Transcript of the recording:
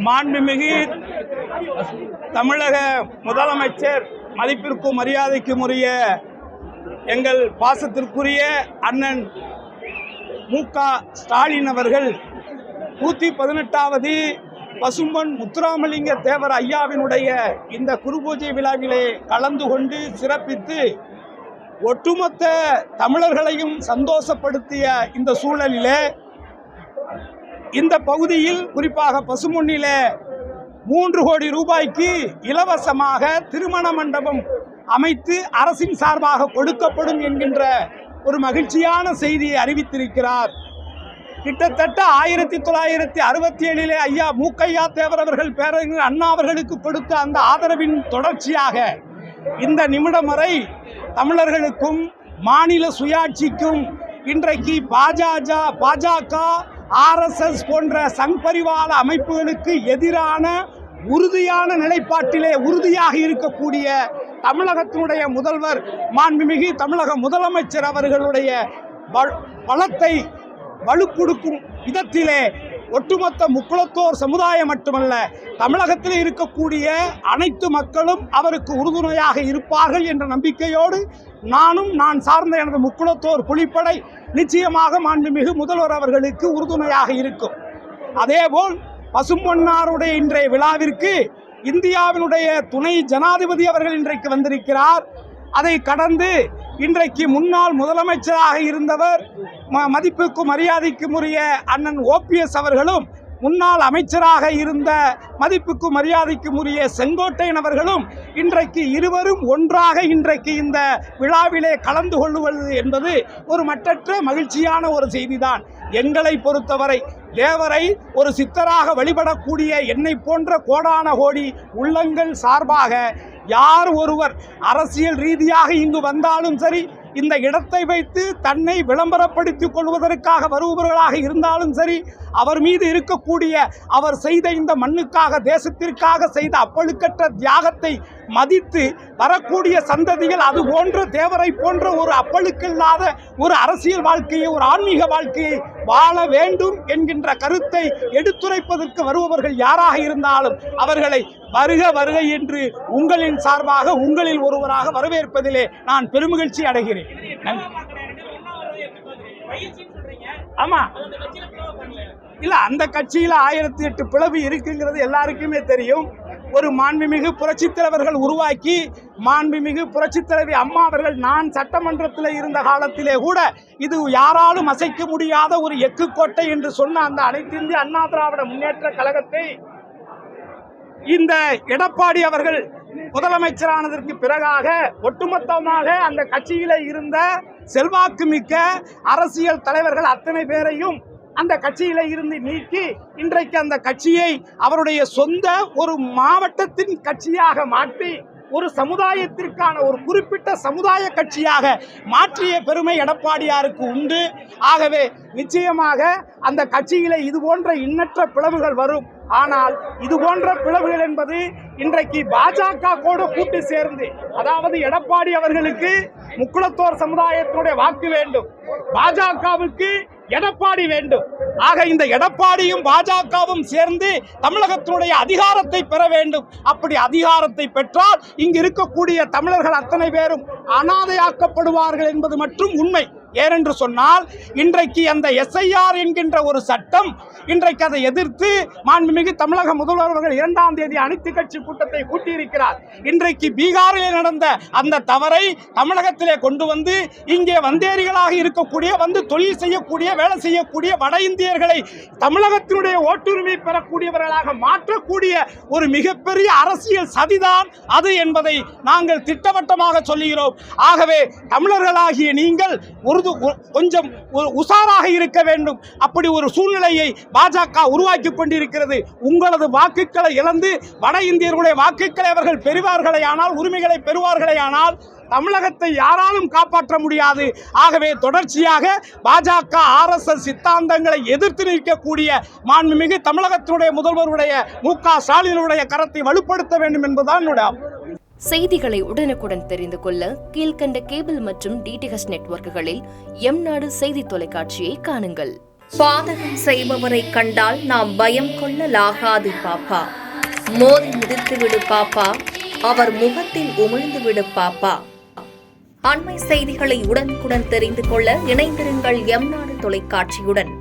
மாண்புமிகு தமிழக முதலமைச்சர், மதிப்பிற்கும் மரியாதைக்கும் உரிய எங்கள் பாசத்திற்குரிய அண்ணன் மு.க. ஸ்டாலின் அவர்கள் 118வது பசும்பொன் முத்துராமலிங்க தேவர் ஐயாவினுடைய இந்த குருபூஜை விழாவிலே கலந்து கொண்டு சிறப்பித்து ஒட்டுமொத்த தமிழர்களையும் சந்தோஷப்படுத்திய இந்த சூழலிலே இந்த பகுதியில் குறிப்பாக பசும்பொன்னிலே 3 கோடி ரூபாய்க்கு இலவசமாக திருமண மண்டபம் அமைத்து அரசின் சார்பாக கொடுக்கப்படும் என்கின்ற ஒரு மகிழ்ச்சியான செய்தியை அறிவித்திருக்கிறார். கிட்டத்தட்ட 1967 ஐயா மூக்கையா தேவர் அவர்கள் பேரறிஞர் அண்ணா அவர்களுக்கு கொடுத்த அந்த ஆதரவின் தொடர்ச்சியாக இந்த நிமிடம் வரை தமிழர்களுக்கும் மாநில சுயாட்சிக்கும் இன்றைக்கு பாஜக RSS போன்ற சங் பரிவார அமைப்புகளுக்கு எதிரான உறுதியான நிலைப்பாட்டிலே உறுதியாக இருக்கக்கூடிய தமிழகத்தினுடைய முதல்வர் மாண்புமிகு தமிழக முதலமைச்சர் அவர்களுடைய பலத்தை வலுப்படுக்கும் விதத்திலே ஒட்டுமொத்த முக்குளத்தோர் சமுதாயம் மட்டுமல்ல, தமிழகத்தில் இருக்கக்கூடிய அனைத்து மக்களும் அவருக்கு உறுதுணையாக இருப்பார்கள் என்ற நம்பிக்கையோடு நானும் நான் சார்ந்த எனது முக்குளத்தோர் புலிப்படை நிச்சயமாக மாண்புமிகு முதல்வர் அவர்களுக்கு உறுதுணையாக இருக்கும். அதேபோல் பசும்பொன்னாருடைய இன்றைய விழாவிற்கு இந்தியாவினுடைய துணை ஜனாதிபதி அவர்கள் இன்றைக்கு வந்திருக்கிறார். அதை கடந்து இன்றைக்கு முன்னாள் முதலமைச்சராக இருந்தவர் மதிப்புக்கும் மரியாதைக்கும் உரிய அண்ணன் OPS அவர்களும், முன்னாள் அமைச்சராக இருந்த மதிப்புக்கும் மரியாதைக்கும் உரிய செங்கோட்டையன் அவர்களும் இன்றைக்கு இருவரும் ஒன்றாக இன்றைக்கு இந்த விழாவிலே கலந்து கொள்வது என்பது ஒரு மற்றற்ற மகிழ்ச்சியான ஒரு செய்திதான். எங்களை பொறுத்தவரை தேவரை ஒரு சித்தராக வழிபடக்கூடிய என்னை போன்ற கோடான கோடி உள்ளங்கள் சார்பாக யார் ஒருவர் அரசியல் ரீதியாக இங்கு வந்தாலும் சரி, இந்த இடத்தை வைத்து தன்னை விளம்பரப்படுத்திக் கொள்வதற்காக வருபவர்களாக இருந்தாலும் சரி, அவர் மீது இருக்கக்கூடிய அவர் செய்த இந்த மண்ணுக்காக தேசத்திற்காக செய்த அப்பழுக்கற்ற தியாகத்தை மதித்து வரக்கூடிய சந்ததிகள் அது போன்ற தேவரை போன்ற ஒரு அப்பழுக்கில்லாத ஒரு அரசியல் வாழ்க்கையை, ஒரு ஆன்மீக வாழ்க்கையை வாழ வேண்டும் என்கின்ற கருத்தை எடுத்துரைப்பதற்கு வருபவர்கள் யாராக இருந்தாலும் அவர்களை வருக வருக என்று உங்களின் சார்பாக உங்களில் ஒருவராக வரவேற்பதிலே நான் பெருமகிழ்ச்சி அடைகிறேன். ஆமா, இல்ல அந்த கட்சியில 1008 பிளவு இருக்குங்கிறது எல்லாருக்குமே தெரியும். ஒரு மாண்புமிகு புரட்சித் தலைவர்கள் உருவாக்கி மாண்புமிகு புரட்சித் தலைவி அம்மா அவர்கள் நான் சட்டமன்றத்தில் இருந்த காலத்திலே கூட இது யாராலும் அசைக்க முடியாத ஒரு எக்கு கோட்டை என்று சொன்ன அந்த அனைத்து இந்திய அண்ணா திராவிட முன்னேற்ற கழகத்தை இந்த எடப்பாடி அவர்கள் முதலமைச்சரானதற்கு பிறகாக ஒட்டுமொத்தமாக அந்த கட்சியில இருந்த செல்வாக்கு மிக்க அரசியல் தலைவர்கள் அத்தனை பேரையும் அந்த கட்சியில இருந்து நீக்கி இன்றைக்கு அந்த கட்சியை அவருடைய சொந்த ஒரு மாவட்டத்தின் கட்சியாக மாற்றி ஒரு சமுதாயத்திற்கான ஒரு குறிப்பிட்ட சமுதாய கட்சியாக மாற்றிய பெருமை எடப்பாடியாருக்கு உண்டு. ஆகவே நிச்சயமாக அந்த கட்சியிலே இது போன்ற எண்ணற்ற பிளவுகள் வரும். ஆனால் இது போன்ற பிளவுகள் என்பது இன்றைக்கு பாஜக கூட கூட்டு சேர்ந்து, அதாவது எடப்பாடி அவர்களுக்கு முக்குளத்தோர் சமுதாயத்தினுடைய வாக்கு வேண்டும், பாஜகவுக்கு எடப்பாடி வேண்டும். ஆக இந்த எடப்பாடியும் பாஜகவும் சேர்ந்து தமிழகத்தினுடைய அதிகாரத்தை பெற வேண்டும். அப்படி அதிகாரத்தை பெற்றால் இங்கு இருக்கக்கூடிய தமிழர்கள் அத்தனை பேரும் அனாதையாக்கப்படுவார்கள் என்பது மட்டும் உண்மை. ஏனென்று சொன்னால் இன்றைக்கு அந்த SIR என்கின்ற ஒரு சட்டம் இன்றைக்கு அதை எதிர்த்து மாண்புமிகு தமிழக முதல்வர் அவர்கள் 2ஆம் தேதி அனைத்து கட்சி கூட்டத்தை கூட்டியிருக்கிறார். இன்றைக்கு பீகாரில் நடந்த அந்த தவறை தமிழகத்திலே கொண்டு வந்து இங்கே வந்தேரிகளாக இருக்கக்கூடிய வந்து தொழில் செய்யக்கூடிய வேலை செய்யக்கூடிய வட இந்தியர்களை தமிழகத்தினுடைய ஓட்டுரிமை பெறக்கூடியவர்களாக மாற்றக்கூடிய ஒரு மிகப்பெரிய அரசியல் சதிதான் அது என்பதை நாங்கள் திட்டவட்டமாக சொல்லுகிறோம். ஆகவே தமிழர்களாகிய நீங்கள் கொஞ்சம் உஷாராக இருக்க வேண்டும். அப்படி ஒரு சூழ்நிலையை பாஜக உருவாக்கி கொண்டிருக்கிறது. உங்களது வாக்குகளை இழந்து வட இந்தியர்களுடைய வாக்குகளை அவர்கள் பெறுவார்களே ஆனால், உரிமைகளை பெறுவார்களே ஆனால் தமிழகத்தை யாராலும் காப்பாற்ற முடியாது. ஆகவே தொடர்ச்சியாக பாஜக RSS சித்தாந்தங்களை எதிர்த்து நிற்கக்கூடிய மாண்புமிகு தமிழகத்தினுடைய முதல்வருடைய மு.க. ஸ்டாலினுடைய கரத்தை வலுப்படுத்த வேண்டும் என்பதுதான் என்னுடைய. செய்திகளை உடனுக்குடன் தெரிந்து கொள்ள கீழ்க்கண்ட கேபிள் மற்றும் DTH நெட்வொர்க்குகளில் எம் நாடு செய்தி தொலைக்காட்சியை காணுங்கள். பாதகம் செய்பவரை கண்டால் நாம் பயம் கொள்ளலாகாது பாப்பா. மோதி மிதித்து விடு பாப்பா, அவர் முகத்தில் உமிழ்ந்து விடு பாப்பா. அண்மை செய்திகளை உடனுக்குடன் தெரிந்து கொள்ள இணைந்திருங்கள் எம் நாடு தொலைக்காட்சியுடன்.